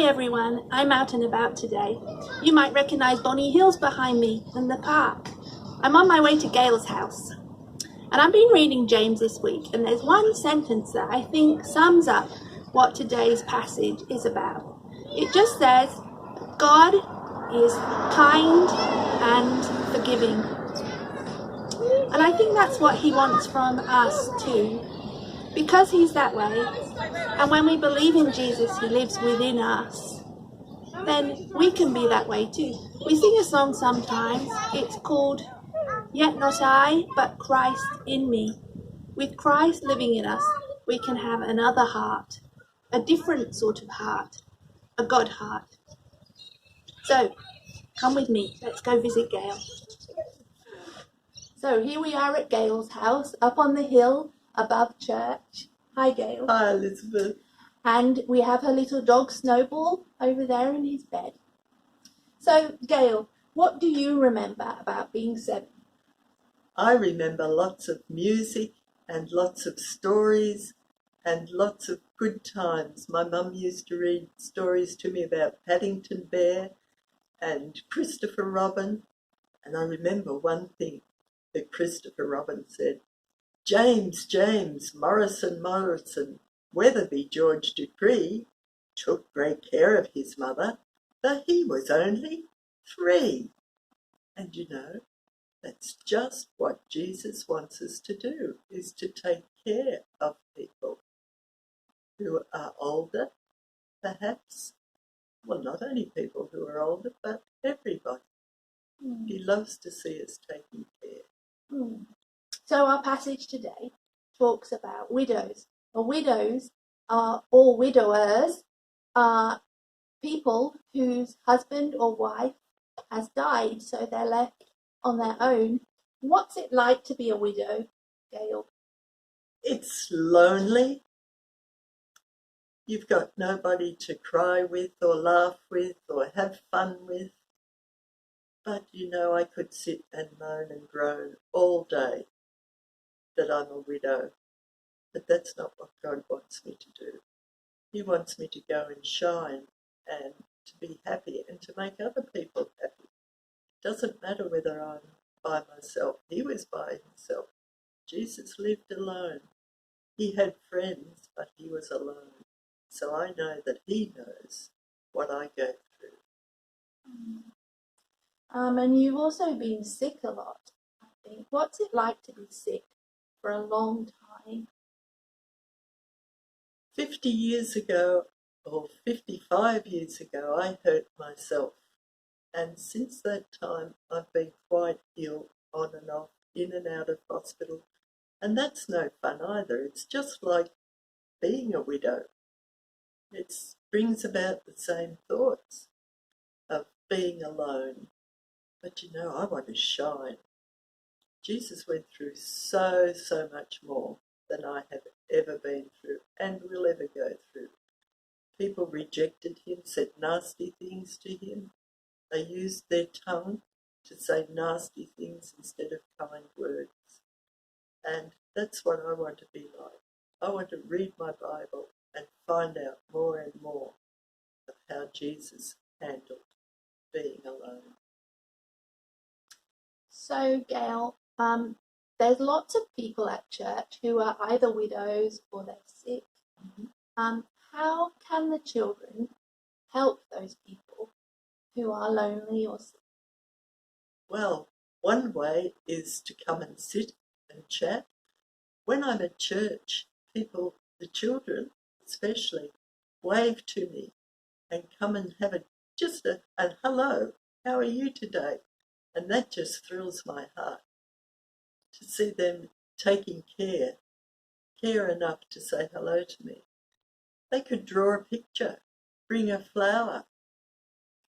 Hi everyone, I'm out and about today. You might recognise Bonny Hills behind me and the park. I'm on my way to Gail's house. And I've been reading James this week, and there's one sentence that I think sums up what today's passage is about. It just says, God is kind and forgiving. And I think that's what he wants from us too. Because he's that way, and when we believe in Jesus, he lives within us, then we can be that way too. We sing a song sometimes, it's called Yet Not I, but Christ in Me. With Christ living in us, we can have another heart, a different sort of heart, a God heart. So, come with me, let's go visit Gail. So here we are at Gail's house, up on the hill above church. Hi Gail. Hi Elizabeth. And we have her little dog Snowball over there in his bed. So Gail, what do you remember about being 7? I remember lots of music and lots of stories and lots of good times. My mum used to read stories to me about Paddington Bear and Christopher Robin. And I remember one thing that Christopher Robin said, James, James, Morrison, Morrison, Weatherby George Dupree took great care of his mother, though he was only 3. And you know, that's just what Jesus wants us to do, is to take care of people who are older, perhaps. Well, not only people who are older, but everybody. He loves to see us taking care. So our passage today talks about widows. Well, widows are, or widowers are people whose husband or wife has died, so they're left on their own. What's it like to be a widow, Gail? It's lonely. You've got nobody to cry with or laugh with or have fun with. But you know, I could sit and moan and groan all day that I'm a widow. But that's not what God wants me to do. He wants me to go and shine and to be happy and to make other people happy. It doesn't matter whether I'm by myself. He was by himself. Jesus lived alone. He had friends, but he was alone. So I know that he knows what I go through. And you've also been sick a lot, I think. What's it like to be sick for a long time? 50 years ago, or 55 years ago, I hurt myself. And since that time, I've been quite ill, on and off, in and out of hospital. And that's no fun either. It's just like being a widow. It brings about the same thoughts of being alone. But you know, I want to shine. Jesus went through so much more than I have ever been through and will ever go through. People rejected him, said nasty things to him. They used their tongue to say nasty things instead of kind words. And that's what I want to be like. I want to read my Bible and find out more and more of how Jesus handled being alone. So, Gail, there's lots of people at church who are either widows or they're sick. How can the children help those people who are lonely or sick? Well, one way is to come and sit and chat. When I'm at church, people, the children especially, wave to me and come and have a hello, how are you today? And that just thrills my heart to see them taking care enough to say hello to me. They could draw a picture, bring a flower,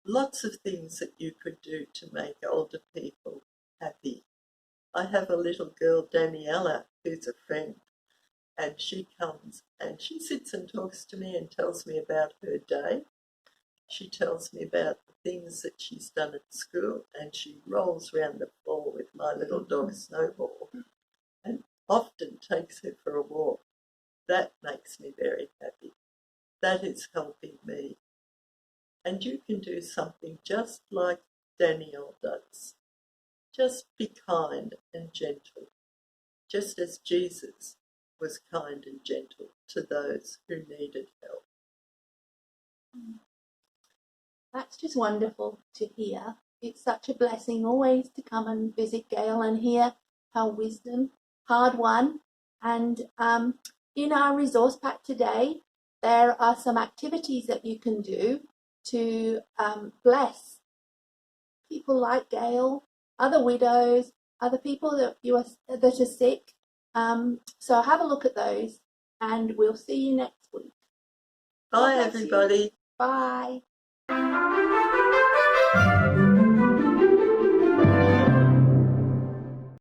lots of things that you could do to make older people happy. I have a little girl, Daniela, who's a friend, and she comes and she sits and talks to me and tells me about her day. She tells me about the things that she's done at school, and she rolls around the floor with my little dog Snowball and often takes her for a walk. That makes me very happy. That is helping me. And you can do something just like Danielle does. Just be kind and gentle, just as Jesus was kind and gentle to those who needed help. That's just wonderful to hear. It's such a blessing always to come and visit Gail and hear her wisdom, hard won. And in our resource pack today, there are some activities that you can do to bless people like Gail, other widows, other people that are sick. So have a look at those, and we'll see you next week. Bye, everybody. Bye.